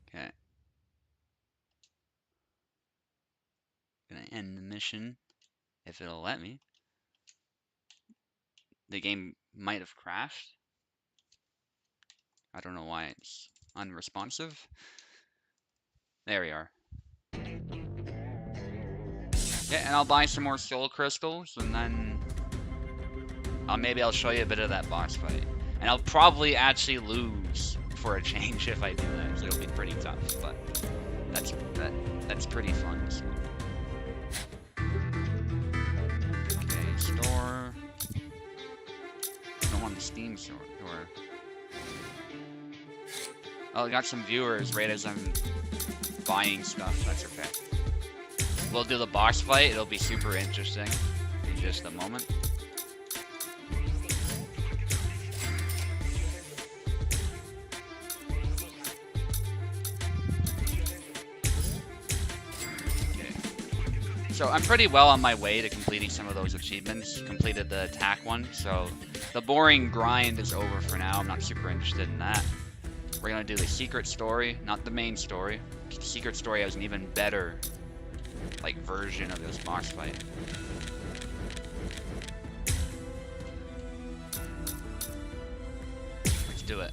Okay. Gonna end the mission if it'll let me. The game might have crashed. I don't know why it's unresponsive. There we are. Yeah, and I'll buy some more soul crystals, and then maybe I'll show you a bit of that boss fight. And I'll probably actually lose for a change if I do that, so it'll be pretty tough, but that's pretty fun. So. Okay, store. Don't want the Steam store. Oh, I got some viewers right as I'm buying stuff. That's okay. We'll do the boss fight. It'll be super interesting in just a moment. Okay. So I'm pretty well on my way to completing some of those achievements. Completed the attack one, so the boring grind is over for now. I'm not super interested in that. We're gonna do the secret story, not the main story. The secret story has an even better like version of this boss fight. Let's do it.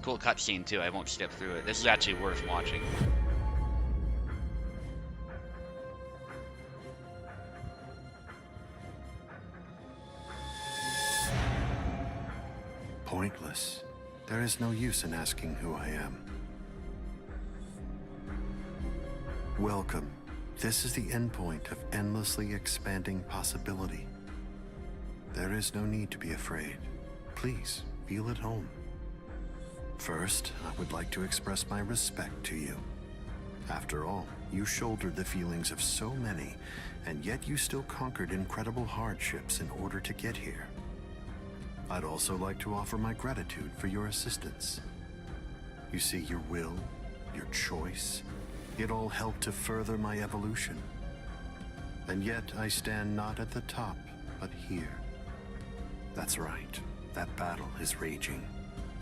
Cool cutscene too. I won't skip through it. This is actually worth watching. pointless. There is no use in asking who I am. Welcome. This is the endpoint of endlessly expanding possibility. There is no need to be afraid. Please, feel at home. First, I would like to express my respect to you. After all, you shouldered the feelings of so many, and yet you still conquered incredible hardships in order to get here. I'd also like to offer my gratitude for your assistance. You see, your will, your choice, it all helped to further my evolution. And yet I stand not at the top, but here. That's right, that battle is raging.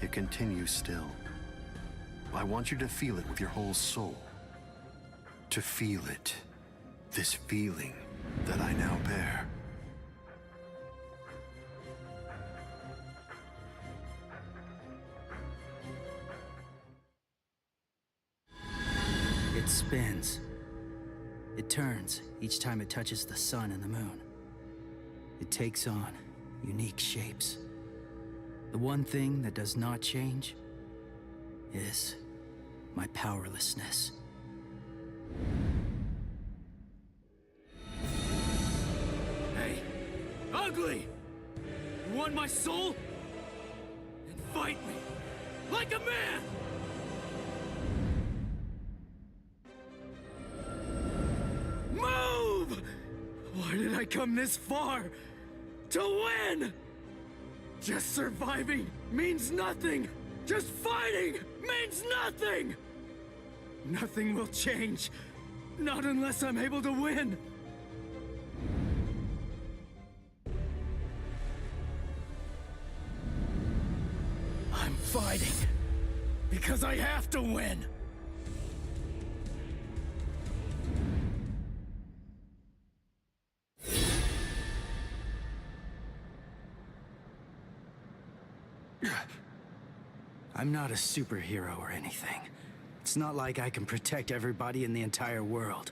it continues still. I want you to feel it with your whole soul. To feel it. This feeling that I now bear. It spins. It turns each time it touches the sun and the moon. It takes on unique shapes. The one thing that does not change is my powerlessness. Hey, ugly! You want my soul? Then fight me, like a man! Move! Why did I come this far? To win! Just surviving means nothing! Just fighting means nothing! Nothing will change. Not unless I'm able to win. I'm fighting because I have to win. I'm not a superhero or anything. It's not like I can protect everybody in the entire world.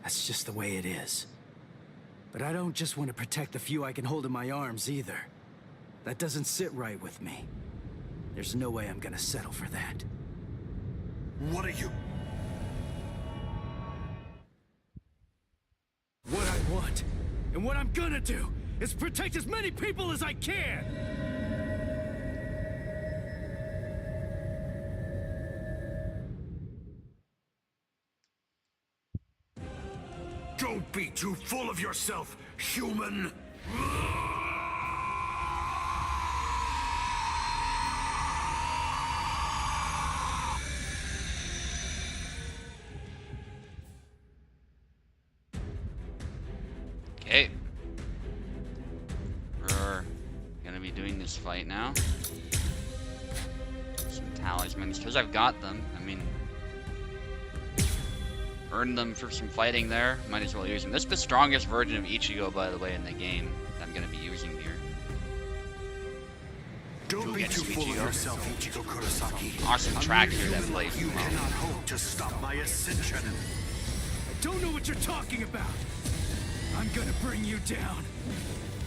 That's just the way it is. But I don't just want to protect the few I can hold in my arms either. That doesn't sit right with me. There's no way I'm gonna settle for that. What are you? What I want, and what I'm gonna do, is protect as many people as I can! Don't be too full of yourself, human! Okay. We're gonna be doing this fight now. Some talismans, because I've got them. I mean, earned them for some fighting there. Might as well use them. This is the strongest version of Ichigo, by the way, in the game that I'm gonna be using here. Don't be too full of yourself, Ichigo Kurosaki. Awesome track here that plays You well. cannot hope to stop my ascension. I don't know what you're talking about! I'm gonna bring you down,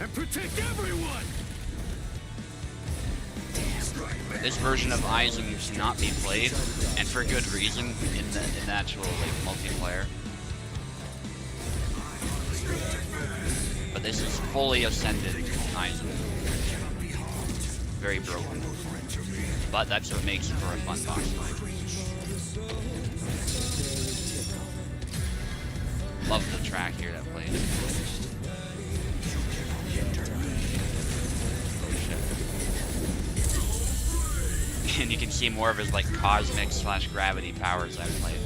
and protect everyone! This version of Aizen cannot be played, and for good reason, in the actual like multiplayer. But this is fully ascended Aizen. Very broken. But that's what makes it for a fun boss fight. Love the track here that plays. And you can see more of his like cosmic / gravity powers I've played.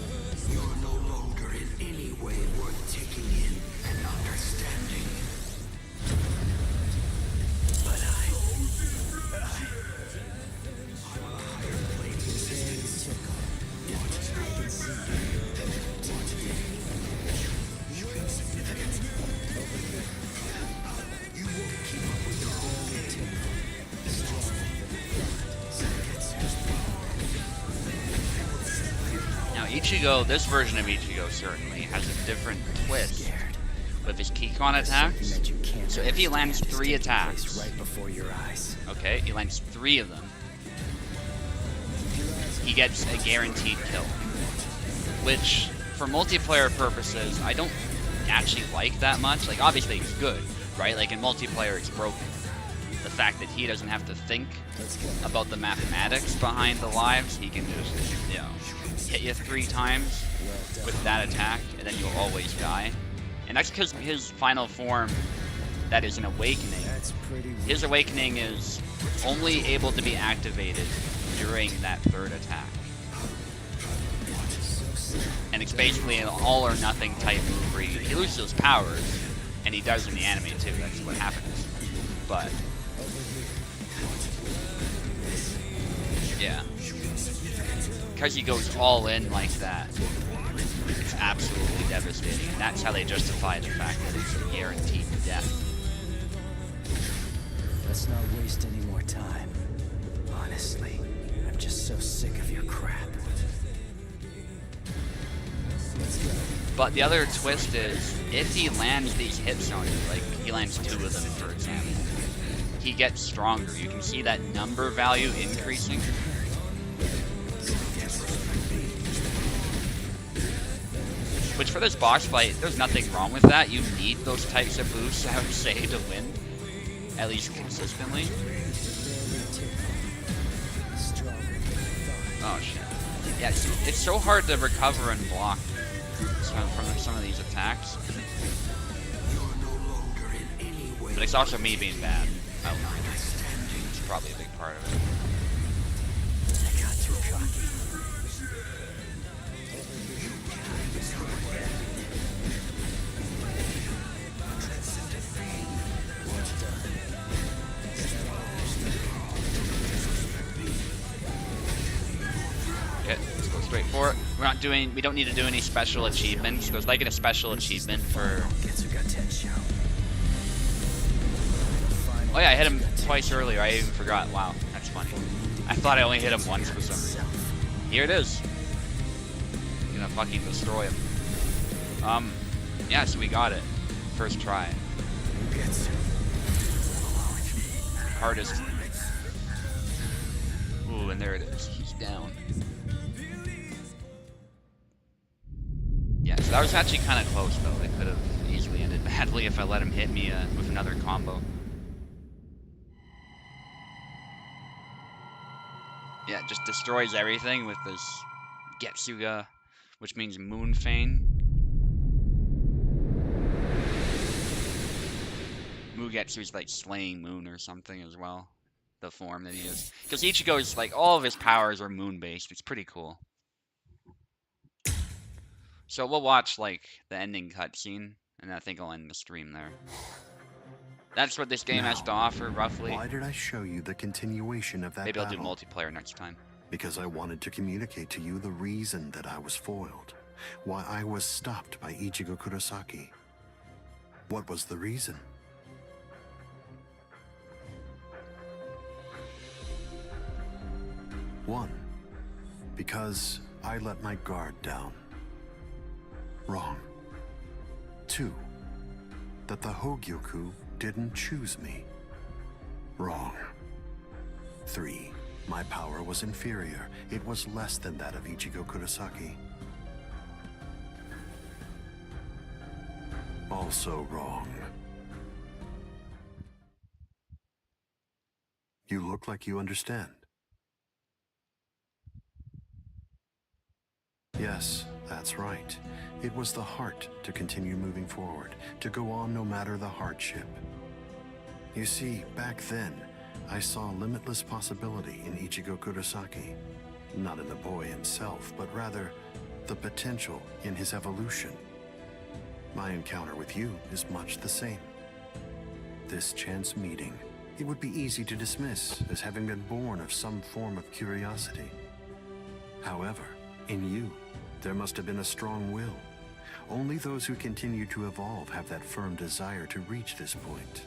You're no longer in any way worth taking in and understanding. But I'm a higher plane of existence. You won't keep up with your own game. Now Ichigo, this version of Ichigo certainly has a different twist with his Kikon attacks. So if he lands 3 attacks, right before your eyes. okay, he lands 3 of them, he gets a guaranteed kill. Which, for multiplayer purposes, I don't actually like that much. Like, obviously it's good, right? Like, in multiplayer it's broken. The fact that he doesn't have to think about the mathematics behind the lives, he can just, you know, hit you 3 times with that attack, and then you'll always die. And that's because his final form, that is an awakening. His awakening is only able to be activated during that 3rd attack. And it's basically an all or nothing type move where he loses his powers, and he does in the anime too, that's what happens. But Yeah. Because he goes all in like that, it's absolutely devastating. And that's how they justify the fact that it's a guaranteed death. Let's not waste any more time. Honestly, I'm just so sick of your crap. But the other twist is, if he lands these hits on you, like he lands 2 of them for example, he gets stronger. You can see that number value increasing. Which for this boss fight, there's nothing wrong with that. You need those types of boosts, I would say, to win. At least consistently. Oh shit. Yeah, it's so hard to recover and block from some of these attacks. But it's also me being bad. I don't know. It's probably a big part of it. I got too cocky. Okay, let's go straight for it. We don't need to do any special achievements. There's like a special achievement for... Oh yeah, I hit him twice earlier. I even forgot. Wow, that's funny. I thought I only hit him once for some reason. Here it is. I'm gonna fucking destroy him. Yeah, so we got it. First try. Hardest. Ooh, and there it is. He's down. Yeah, so that was actually kind of close, though. It could have easily ended badly if I let him hit me with another combo. Yeah, it just destroys everything with this Getsuga, which means Moonfane. Mugetsu's like slaying moon or something as well. The form that he is. Because Ichigo's, like, all of his powers are moon-based. It's pretty cool. So we'll watch, like, the ending cutscene, and I think I'll end the stream there. That's what this game has to offer, roughly. Why did I show you the continuation of that Maybe I'll do battle? multiplayer next time. Because I wanted to communicate to you the reason that I was foiled. Why I was stopped by Ichigo Kurosaki. What was the reason? One, because I let my guard down. Wrong. 2, that the Hogyoku didn't choose me. Wrong. 3, my power was inferior. It was less than that of Ichigo Kurosaki. Also wrong. You look like you understand. Yes, that's right. It was the heart to continue moving forward, to go on no matter the hardship. You see, back then, I saw limitless possibility in Ichigo Kurosaki. Not in the boy himself, but rather the potential in his evolution. My encounter with you is much the same. This chance meeting, it would be easy to dismiss as having been born of some form of curiosity. However, in you, there must have been a strong will. Only those who continue to evolve have that firm desire to reach this point.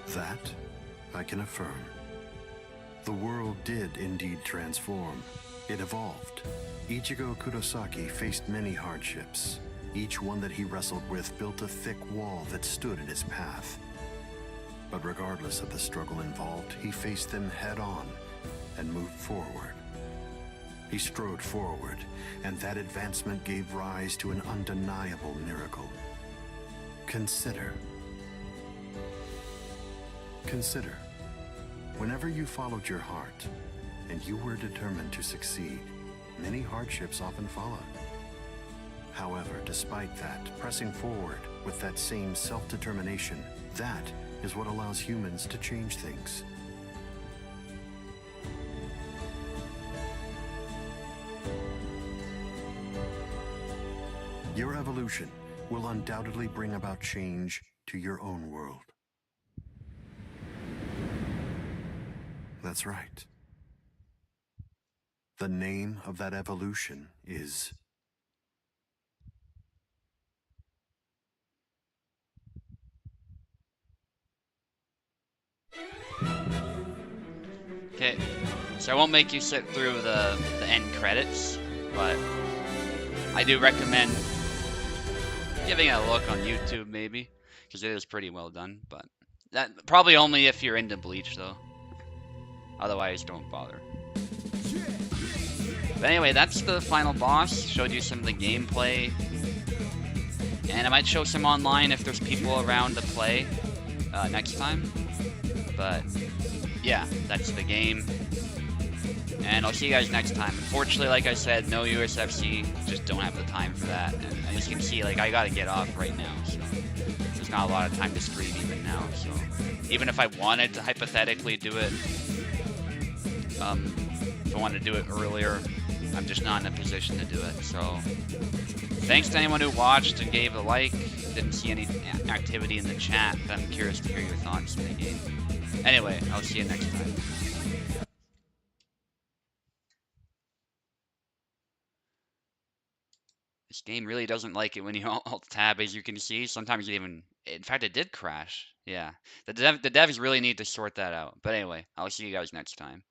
That I can affirm. The world did indeed transform. It evolved. Ichigo Kurosaki faced many hardships. Each one that he wrestled with built a thick wall that stood in his path. But regardless of the struggle involved, he faced them head-on and moved forward. He strode forward, and that advancement gave rise to an undeniable miracle. Consider. Consider. Whenever you followed your heart, and you were determined to succeed, many hardships often followed. However, despite that, pressing forward with that same self-determination, that is what allows humans to change things. Your evolution will undoubtedly bring about change to your own world. That's right. The name of that evolution is... Okay, so I won't make you sit through the end credits, but I do recommend giving it a look on YouTube maybe, because it is pretty well done, but that probably only if you're into Bleach though. Otherwise, don't bother. But anyway, that's the final boss. Showed you some of the gameplay, and I might show some online if there's people around to play next time. But yeah, that's the game. And I'll see you guys next time. Unfortunately, like I said, no USFC. Just don't have the time for that. And as you can see, like, I gotta get off right now. So there's not a lot of time to stream even now. So even if I wanted to hypothetically do it, if I wanted to do it earlier, I'm just not in a position to do it. So thanks to anyone who watched and gave a like. Didn't see any activity in the chat, but I'm curious to hear your thoughts in the game. Anyway, I'll see you next time. This game really doesn't like it when you alt tab, as you can see. Sometimes it even, in fact, it did crash. Yeah, the devs really need to sort that out. But anyway, I'll see you guys next time.